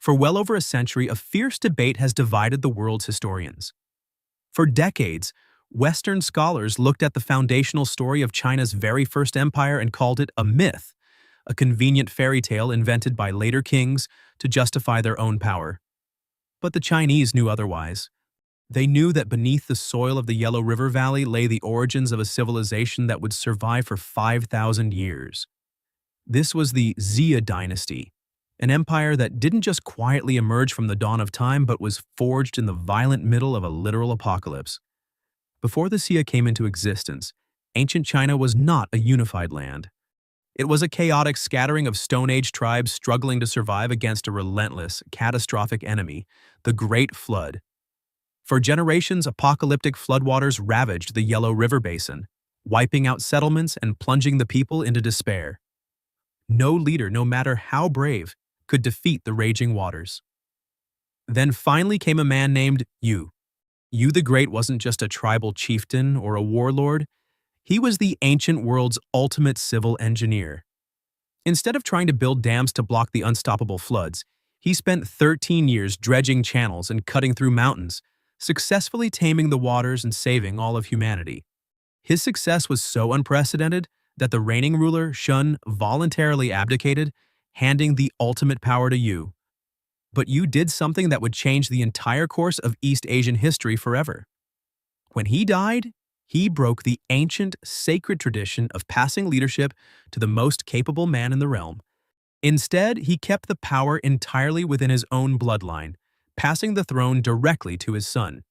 For well over a century, a fierce debate has divided the world's historians. For decades, Western scholars looked at the foundational story of China's very first empire and called it a myth, a convenient fairy tale invented by later kings to justify their own power. But the Chinese knew otherwise. They knew that beneath the soil of the Yellow River Valley lay the origins of a civilization that would survive for 5,000 years. This was the Xia Dynasty, an empire that didn't just quietly emerge from the dawn of time but was forged in the violent middle of a literal apocalypse. Before the Xia came into existence, ancient China was not a unified land. It was a chaotic scattering of Stone Age tribes struggling to survive against a relentless, catastrophic enemy, the Great Flood. For generations, apocalyptic floodwaters ravaged the Yellow River Basin, wiping out settlements and plunging the people into despair. No leader, no matter how brave, could defeat the raging waters. Then finally came a man named Yu. Yu the Great wasn't just a tribal chieftain or a warlord. He was the ancient world's ultimate civil engineer. Instead of trying to build dams to block the unstoppable floods, he spent 13 years dredging channels and cutting through mountains, successfully taming the waters and saving all of humanity. His success was so unprecedented that the reigning ruler, Shun, voluntarily abdicated, handing the ultimate power to Yu. But Yu did something that would change the entire course of East Asian history forever. When he died, he broke the ancient, sacred tradition of passing leadership to the most capable man in the realm. Instead, he kept the power entirely within his own bloodline, passing the throne directly to his son.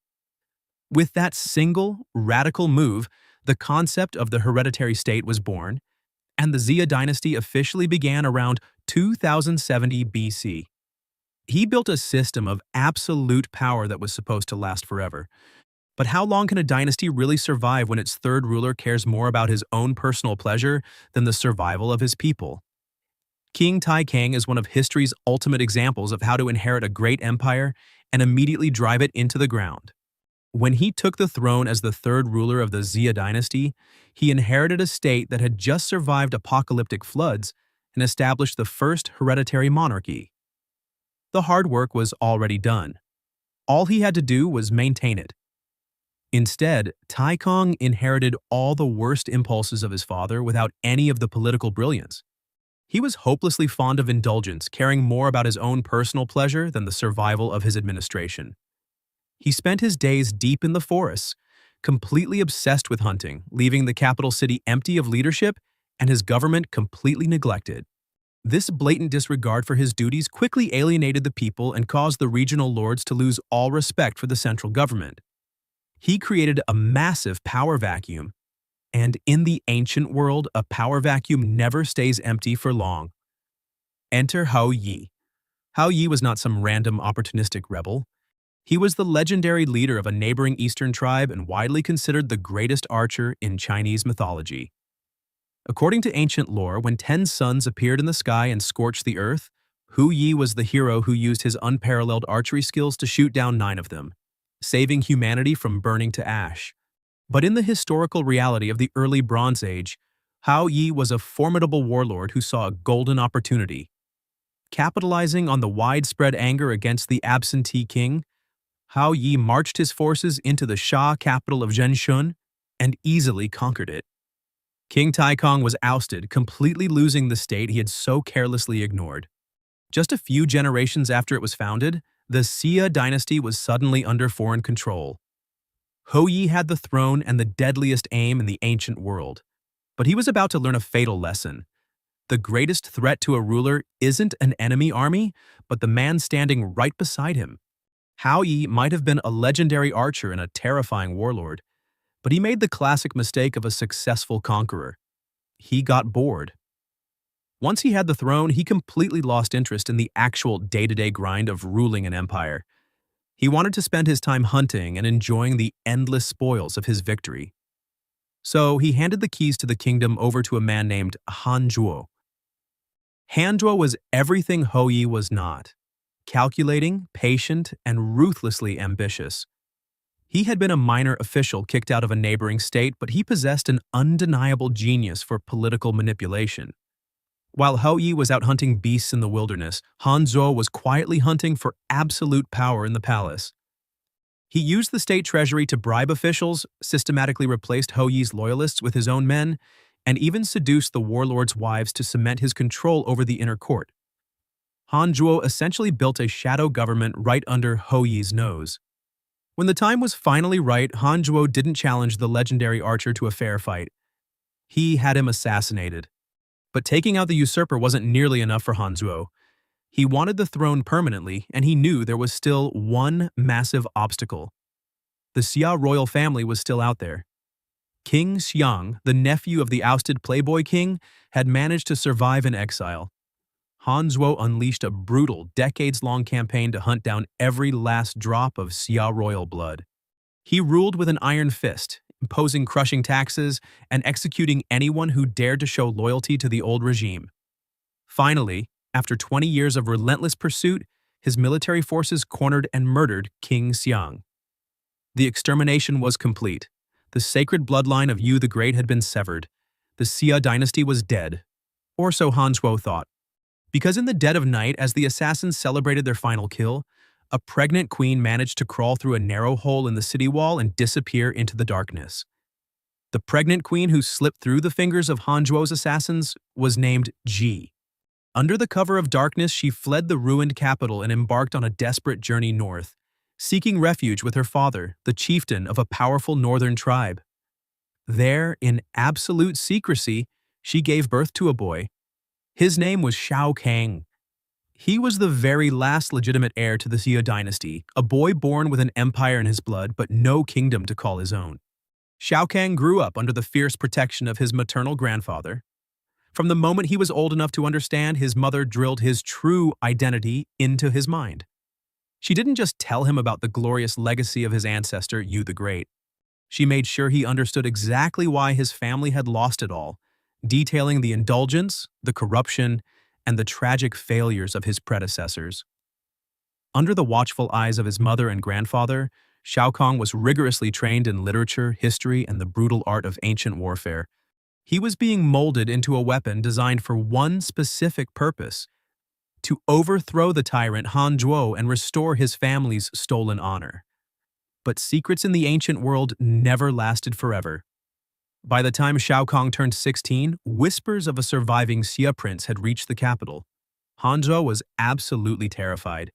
With that single, radical move, the concept of the hereditary state was born, and the Xia dynasty officially began around 2070 BC. He built a system of absolute power that was supposed to last forever. But how long can a dynasty really survive when its third ruler cares more about his own personal pleasure than the survival of his people? King Kang is one of history's ultimate examples of how to inherit a great empire and immediately drive it into the ground. When he took the throne as the third ruler of the Xia dynasty, he inherited a state that had just survived apocalyptic floods and established the first hereditary monarchy. The hard work was already done. All he had to do was maintain it. Instead, Kang inherited all the worst impulses of his father without any of the political brilliance. He was hopelessly fond of indulgence, caring more about his own personal pleasure than the survival of his administration. He spent his days deep in the forests, completely obsessed with hunting, leaving the capital city empty of leadership and his government completely neglected. This blatant disregard for his duties quickly alienated the people and caused the regional lords to lose all respect for the central government. He created a massive power vacuum, and in the ancient world, a power vacuum never stays empty for long. Enter Hou Yi. Hou Yi was not some random opportunistic rebel. He was the legendary leader of a neighboring eastern tribe and widely considered the greatest archer in Chinese mythology. According to ancient lore, when 10 suns appeared in the sky and scorched the earth, Hou Yi was the hero who used his unparalleled archery skills to shoot down 9 of them, saving humanity from burning to ash. But in the historical reality of the early Bronze Age, Hou Yi was a formidable warlord who saw a golden opportunity. Capitalizing on the widespread anger against the absentee king, Hou Yi marched his forces into the Sha capital of Zhenshun and easily conquered it. King Kang was ousted, completely losing the state he had so carelessly ignored. Just a few generations after it was founded, the Xia dynasty was suddenly under foreign control. Hou Yi had the throne and the deadliest aim in the ancient world. But he was about to learn a fatal lesson. The greatest threat to a ruler isn't an enemy army, but the man standing right beside him. Hou Yi might have been a legendary archer and a terrifying warlord, but he made the classic mistake of a successful conqueror. He got bored. Once he had the throne, he completely lost interest in the actual day-to-day grind of ruling an empire. He wanted to spend his time hunting and enjoying the endless spoils of his victory. So he handed the keys to the kingdom over to a man named Zhuo. Zhuo was everything Hou Yi was not: calculating, patient, and ruthlessly ambitious. He had been a minor official kicked out of a neighboring state, but he possessed an undeniable genius for political manipulation. While Hou Yi was out hunting beasts in the wilderness, Han Zhuo was quietly hunting for absolute power in the palace. He used the state treasury to bribe officials, systematically replaced Hou Yi's loyalists with his own men, and even seduced the warlords' wives to cement his control over the inner court. Han Zhuo essentially built a shadow government right under Hou Yi's nose. When the time was finally right, Han Zhuo didn't challenge the legendary archer to a fair fight. He had him assassinated. But taking out the usurper wasn't nearly enough for Han Zhuo. He wanted the throne permanently, and he knew there was still one massive obstacle. The Xia royal family was still out there. King Xiang, the nephew of the ousted playboy king, had managed to survive in exile. Han Zhuo unleashed a brutal, decades-long campaign to hunt down every last drop of Xia royal blood. He ruled with an iron fist, imposing crushing taxes and executing anyone who dared to show loyalty to the old regime. Finally, after 20 years of relentless pursuit, his military forces cornered and murdered King Xiang. The extermination was complete. The sacred bloodline of Yu the Great had been severed. The Xia dynasty was dead. Or so Han Zhuo thought. Because in the dead of night, as the assassins celebrated their final kill, a pregnant queen managed to crawl through a narrow hole in the city wall and disappear into the darkness. The pregnant queen who slipped through the fingers of Han Zhuo's assassins was named Ji. Under the cover of darkness, she fled the ruined capital and embarked on a desperate journey north, seeking refuge with her father, the chieftain of a powerful northern tribe. There, in absolute secrecy, she gave birth to a boy. His name was Kang. He was the very last legitimate heir to the Xia dynasty, a boy born with an empire in his blood but no kingdom to call his own. Kang grew up under the fierce protection of his maternal grandfather. From the moment he was old enough to understand, his mother drilled his true identity into his mind. She didn't just tell him about the glorious legacy of his ancestor, Yu the Great. She made sure he understood exactly why his family had lost it all, detailing the indulgence, the corruption, and the tragic failures of his predecessors. Under the watchful eyes of his mother and grandfather, Kang was rigorously trained in literature, history, and the brutal art of ancient warfare. He was being molded into a weapon designed for one specific purpose: to overthrow the tyrant Han Zhuo and restore his family's stolen honor. But secrets in the ancient world never lasted forever. By the time Kang turned 16, whispers of a surviving Xia prince had reached the capital. Han Zhuo was absolutely terrified.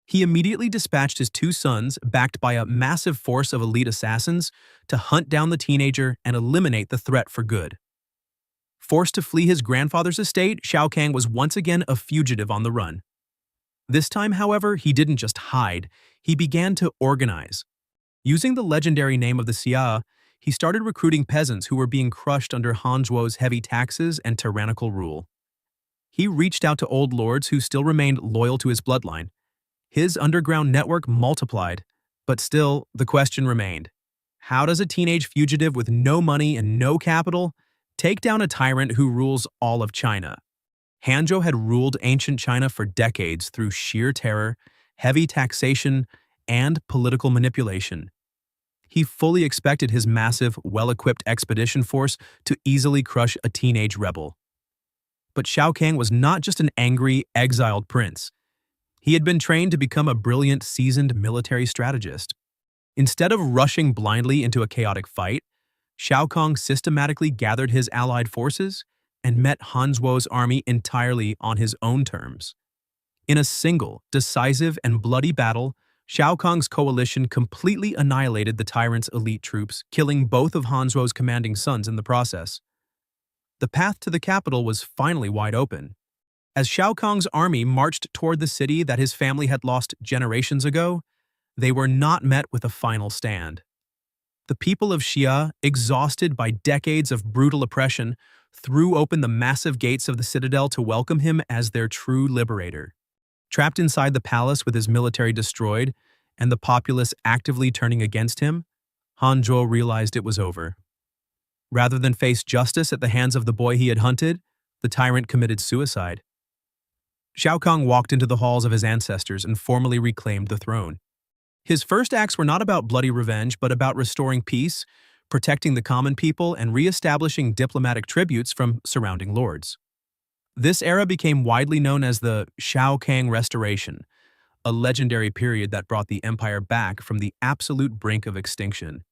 He immediately dispatched his two sons, backed by a massive force of elite assassins, to hunt down the teenager and eliminate the threat for good. Forced to flee his grandfather's estate, Kang was once again a fugitive on the run. This time, however, he didn't just hide, he began to organize. Using the legendary name of the Xia, he started recruiting peasants who were being crushed under Han Zhuo's heavy taxes and tyrannical rule. He reached out to old lords who still remained loyal to his bloodline. His underground network multiplied, but still, the question remained. How does a teenage fugitive with no money and no capital take down a tyrant who rules all of China? Han Zhuo had ruled ancient China for decades through sheer terror, heavy taxation, and political manipulation. He fully expected his massive, well-equipped expedition force to easily crush a teenage rebel. But Kang was not just an angry, exiled prince. He had been trained to become a brilliant, seasoned military strategist. Instead of rushing blindly into a chaotic fight, Kang systematically gathered his allied forces and met Han Zhuo's army entirely on his own terms. In a single, decisive, and bloody battle, Kang's coalition completely annihilated the tyrant's elite troops, killing both of Han Zhuo's commanding sons in the process. The path to the capital was finally wide open. As Kang's army marched toward the city that his family had lost generations ago, they were not met with a final stand. The people of Xia, exhausted by decades of brutal oppression, threw open the massive gates of the citadel to welcome him as their true liberator. Trapped inside the palace with his military destroyed and the populace actively turning against him, Han Zhuo realized it was over. Rather than face justice at the hands of the boy he had hunted, the tyrant committed suicide. Kang walked into the halls of his ancestors and formally reclaimed the throne. His first acts were not about bloody revenge, but about restoring peace, protecting the common people, and re-establishing diplomatic tributes from surrounding lords. This era became widely known as the Shao-Kang Restoration, a legendary period that brought the empire back from the absolute brink of extinction.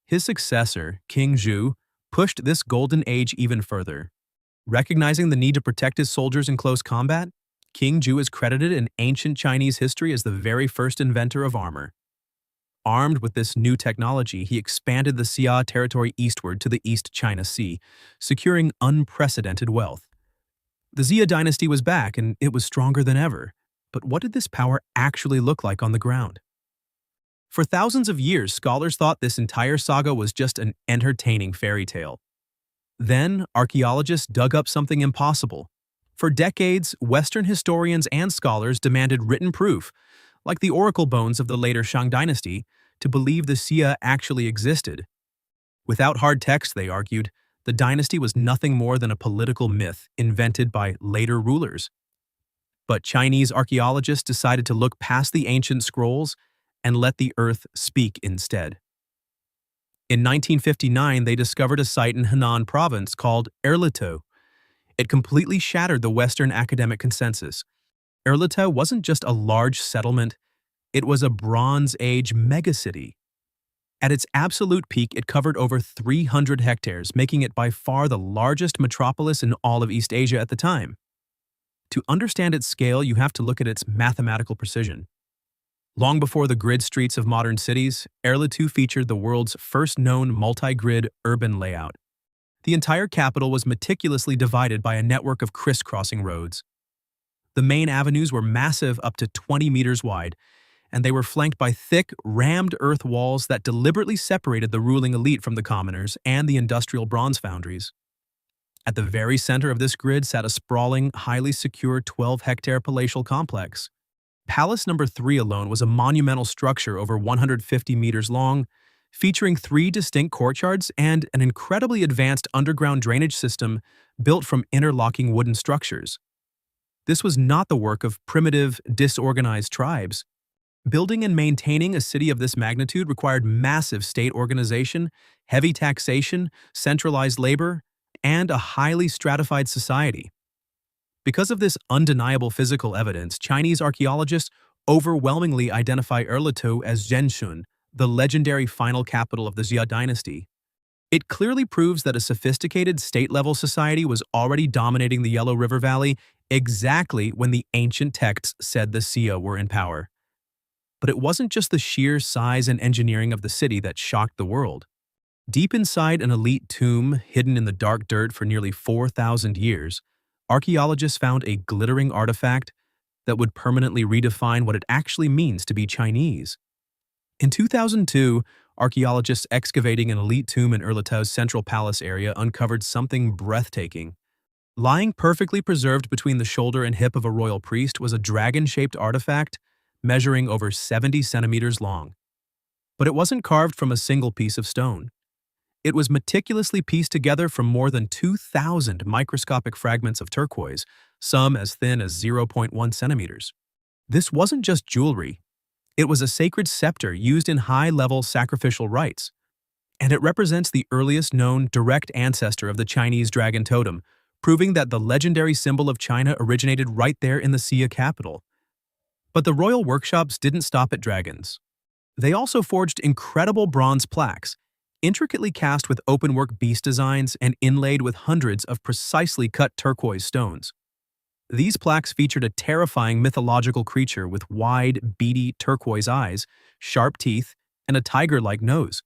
His successor, King Zhu, pushed this golden age even further. Recognizing the need to protect his soldiers in close combat, King Zhu is credited in ancient Chinese history as the very first inventor of armor. Armed with this new technology, he expanded the Xia territory eastward to the East China Sea, securing unprecedented wealth. The Xia dynasty was back, and it was stronger than ever. But what did this power actually look like on the ground? For thousands of years, scholars thought this entire saga was just an entertaining fairy tale. Then, archaeologists dug up something impossible. For decades, Western historians and scholars demanded written proof, like the oracle bones of the later Shang Dynasty, to believe the Xia actually existed. Without hard text, they argued, the dynasty was nothing more than a political myth invented by later rulers. But Chinese archaeologists decided to look past the ancient scrolls and let the earth speak instead. In 1959, they discovered a site in Henan province called Erlitou. It completely shattered the Western academic consensus. Erlitou wasn't just a large settlement, it was a Bronze Age megacity. At its absolute peak, it covered over 300 hectares, making it by far the largest metropolis in all of East Asia at the time. To understand its scale, you have to look at its mathematical precision. Long before the grid streets of modern cities, Erlitou featured the world's first known multi-grid urban layout. The entire capital was meticulously divided by a network of crisscrossing roads. The main avenues were massive, up to 20 meters wide, and they were flanked by thick, rammed earth walls that deliberately separated the ruling elite from the commoners and the industrial bronze foundries. At the very center of this grid sat a sprawling, highly secure 12-hectare palatial complex. Palace number 3 alone was a monumental structure over 150 meters long, featuring 3 distinct courtyards and an incredibly advanced underground drainage system built from interlocking wooden structures. This was not the work of primitive, disorganized tribes. Building and maintaining a city of this magnitude required massive state organization, heavy taxation, centralized labor, and a highly stratified society. Because of this undeniable physical evidence, Chinese archaeologists overwhelmingly identify Erlitou as Zhenshun, the legendary final capital of the Xia dynasty. It clearly proves that a sophisticated state-level society was already dominating the Yellow River Valley exactly when the ancient texts said the Xia were in power. But it wasn't just the sheer size and engineering of the city that shocked the world. Deep inside an elite tomb hidden in the dark dirt for nearly 4,000 years, archaeologists found a glittering artifact that would permanently redefine what it actually means to be Chinese. In 2002, archaeologists excavating an elite tomb in Erlitou's central palace area uncovered something breathtaking. Lying perfectly preserved between the shoulder and hip of a royal priest was a dragon-shaped artifact measuring over 70 centimeters long. But it wasn't carved from a single piece of stone. It was meticulously pieced together from more than 2,000 microscopic fragments of turquoise, some as thin as 0.1 centimeters. This wasn't just jewelry. It was a sacred scepter used in high-level sacrificial rites, and it represents the earliest known direct ancestor of the Chinese dragon totem, proving that the legendary symbol of China originated right there in the Xia capital. But the royal workshops didn't stop at dragons. They also forged incredible bronze plaques, intricately cast with openwork beast designs and inlaid with hundreds of precisely cut turquoise stones. These plaques featured a terrifying mythological creature with wide, beady turquoise eyes, sharp teeth, and a tiger-like nose.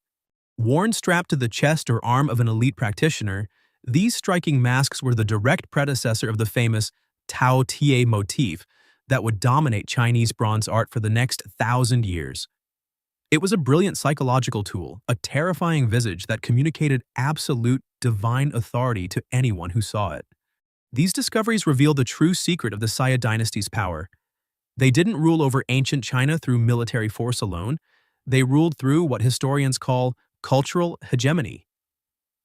Worn strapped to the chest or arm of an elite practitioner, these striking masks were the direct predecessor of the famous Tao Tie motif that would dominate Chinese bronze art for the next 1,000 years. It was a brilliant psychological tool, a terrifying visage that communicated absolute divine authority to anyone who saw it. These discoveries reveal the true secret of the Xia dynasty's power. They didn't rule over ancient China through military force alone. They ruled through what historians call cultural hegemony.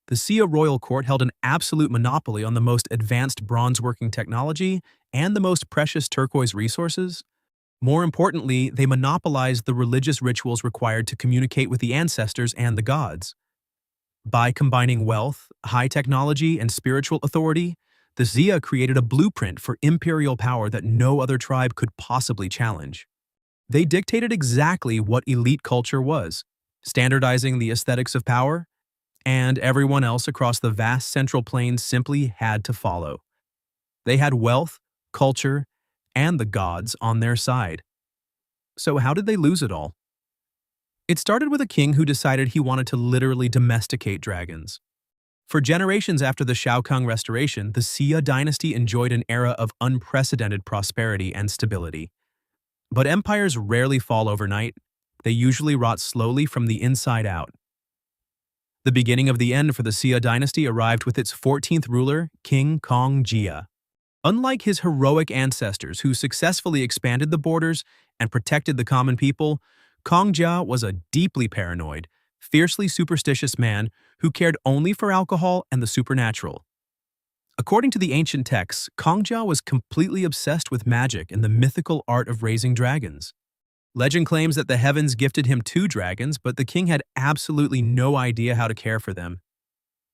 The Xia royal court held an absolute monopoly on the most advanced bronze-working technology and the most precious turquoise resources. More importantly, they monopolized the religious rituals required to communicate with the ancestors and the gods. By combining wealth, high technology, and spiritual authority, The Xia created a blueprint for imperial power that no other tribe could possibly challenge. They dictated exactly what elite culture was, standardizing the aesthetics of power, and everyone else across the vast Central Plains simply had to follow. They had wealth, culture, and the gods on their side. So how did they lose it all? It started with a king who decided he wanted to literally domesticate dragons. For generations after the Shao Kang restoration, the Xia dynasty enjoyed an era of unprecedented prosperity and stability. But empires rarely fall overnight. They usually rot slowly from the inside out. The beginning of the end for the Xia dynasty arrived with its 14th ruler, King Kang Jia. Unlike his heroic ancestors who successfully expanded the borders and protected the common people, Kang Jia was a deeply paranoid, fiercely superstitious man who cared only for alcohol and the supernatural. According to the ancient texts, Kang Jia was completely obsessed with magic and the mythical art of raising dragons. Legend claims that the heavens gifted him 2 dragons, but the king had absolutely no idea how to care for them.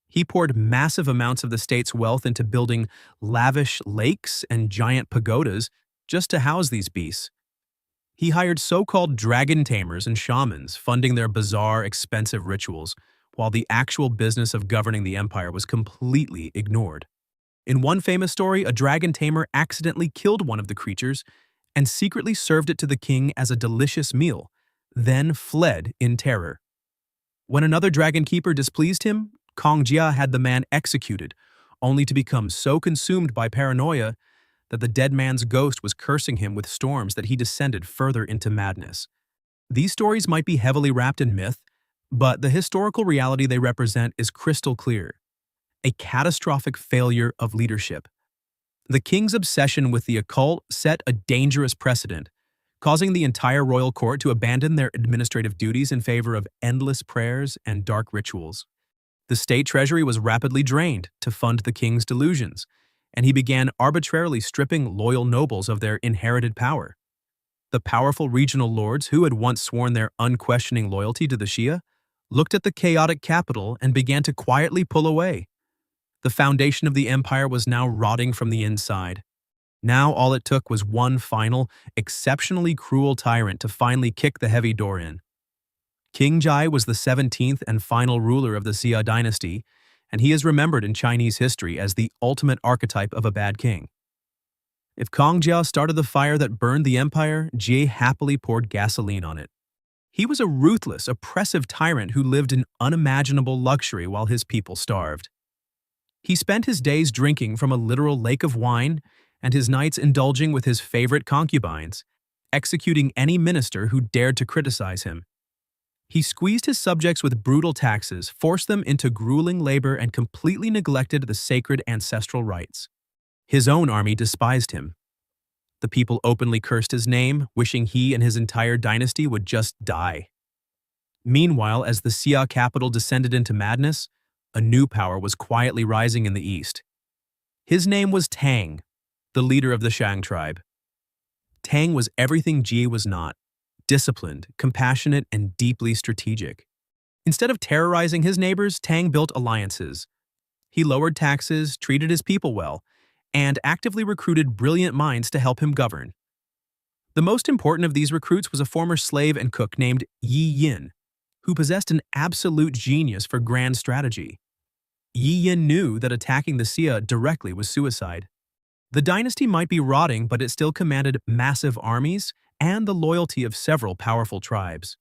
He poured massive amounts of the state's wealth into building lavish lakes and giant pagodas just to house these beasts. He hired so-called dragon tamers and shamans, funding their bizarre, expensive rituals, while the actual business of governing the empire was completely ignored. In one famous story, a dragon tamer accidentally killed one of the creatures and secretly served it to the king as a delicious meal, then fled in terror. When another dragon keeper displeased him, Kang Jia had the man executed, only to become so consumed by paranoia that the dead man's ghost was cursing him with storms that he descended further into madness. These stories might be heavily wrapped in myth, but the historical reality they represent is crystal clear: a catastrophic failure of leadership. The king's obsession with the occult set a dangerous precedent, causing the entire royal court to abandon their administrative duties in favor of endless prayers and dark rituals. The state treasury was rapidly drained to fund the king's delusions, and he began arbitrarily stripping loyal nobles of their inherited power. The powerful regional lords who had once sworn their unquestioning loyalty to the Xia looked at the chaotic capital and began to quietly pull away. The foundation of the empire was now rotting from the inside. Now all it took was one final, exceptionally cruel tyrant to finally kick the heavy door in. King Jia was the 17th and final ruler of the Xia dynasty, and he is remembered in Chinese history as the ultimate archetype of a bad king. If Kang Jia started the fire that burned the empire, Jia happily poured gasoline on it. He was a ruthless, oppressive tyrant who lived in unimaginable luxury while his people starved. He spent his days drinking from a literal lake of wine and his nights indulging with his favorite concubines, executing any minister who dared to criticize him. He squeezed his subjects with brutal taxes, forced them into grueling labor, and completely neglected the sacred ancestral rites. His own army despised him. The people openly cursed his name, wishing he and his entire dynasty would just die. Meanwhile, as the Xia capital descended into madness, a new power was quietly rising in the east. His name was Tang, the leader of the Shang tribe. Tang was everything Jia was not: disciplined, compassionate, and deeply strategic. Instead of terrorizing his neighbors, Tang built alliances. He lowered taxes, treated his people well, and actively recruited brilliant minds to help him govern. The most important of these recruits was a former slave and cook named Yi Yin, who possessed an absolute genius for grand strategy. Yi Yin knew that attacking the Xia directly was suicide. The dynasty might be rotting, but it still commanded massive armies and the loyalty of several powerful tribes.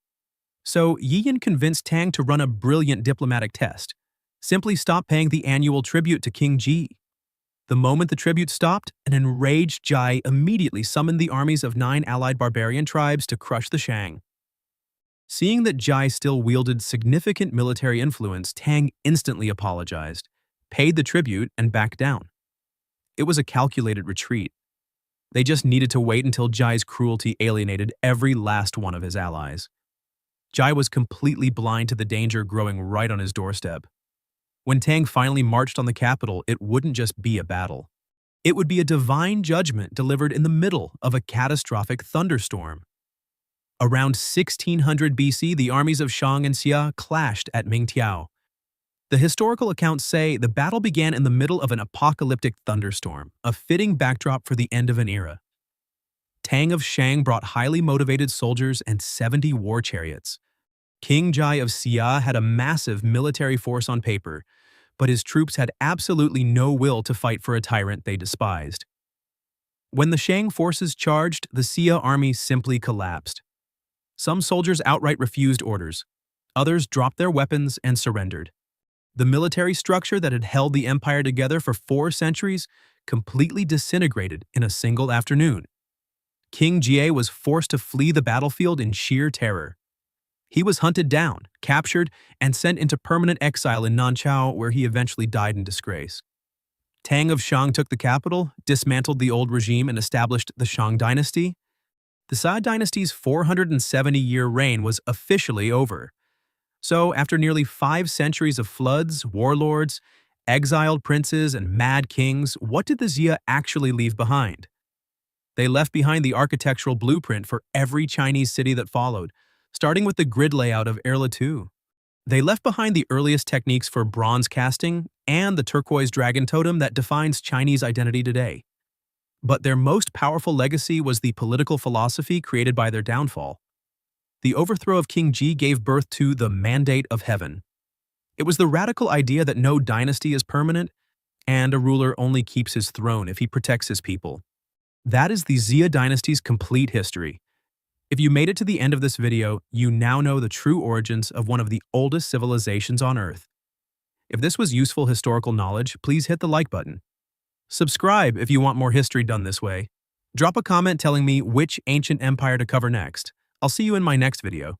So Yi Yin convinced Tang to run a brilliant diplomatic test: simply stop paying the annual tribute to King Ji. The moment the tribute stopped, an enraged Jia immediately summoned the armies of 9 allied barbarian tribes to crush the Shang. Seeing that Jia still wielded significant military influence, Tang instantly apologized, paid the tribute, and backed down. It was a calculated retreat. They just needed to wait until Jia's cruelty alienated every last one of his allies. Jia was completely blind to the danger growing right on his doorstep. When Tang finally marched on the capital, it wouldn't just be a battle. It would be a divine judgment delivered in the middle of a catastrophic thunderstorm. Around 1600 BC, the armies of Shang and Xia clashed at Mingtiao. The historical accounts say the battle began in the middle of an apocalyptic thunderstorm, a fitting backdrop for the end of an era. Tang of Shang brought highly motivated soldiers and 70 war chariots. King Jai of Xia had a massive military force on paper, but his troops had absolutely no will to fight for a tyrant they despised. When the Shang forces charged, the Xia army simply collapsed. Some soldiers outright refused orders. Others dropped their weapons and surrendered. The military structure that had held the empire together for 4 centuries completely disintegrated in a single afternoon. King Jie was forced to flee the battlefield in sheer terror. He was hunted down, captured, and sent into permanent exile in Nanchao, where he eventually died in disgrace. Tang of Shang took the capital, dismantled the old regime, and established the Shang Dynasty. The Xia Dynasty's 470-year reign was officially over. So, after nearly 5 centuries of floods, warlords, exiled princes, and mad kings, what did the Xia actually leave behind? They left behind the architectural blueprint for every Chinese city that followed, starting with the grid layout of Erlitou. They left behind the earliest techniques for bronze casting and the turquoise dragon totem that defines Chinese identity today. But their most powerful legacy was the political philosophy created by their downfall. The overthrow of King Ji gave birth to the Mandate of Heaven. It was the radical idea that no dynasty is permanent, and a ruler only keeps his throne if he protects his people. That is the Xia Dynasty's complete history. If you made it to the end of this video, you now know the true origins of one of the oldest civilizations on Earth. If this was useful historical knowledge, please hit the like button. Subscribe if you want more history done this way. Drop a comment telling me which ancient empire to cover next. I'll see you in my next video.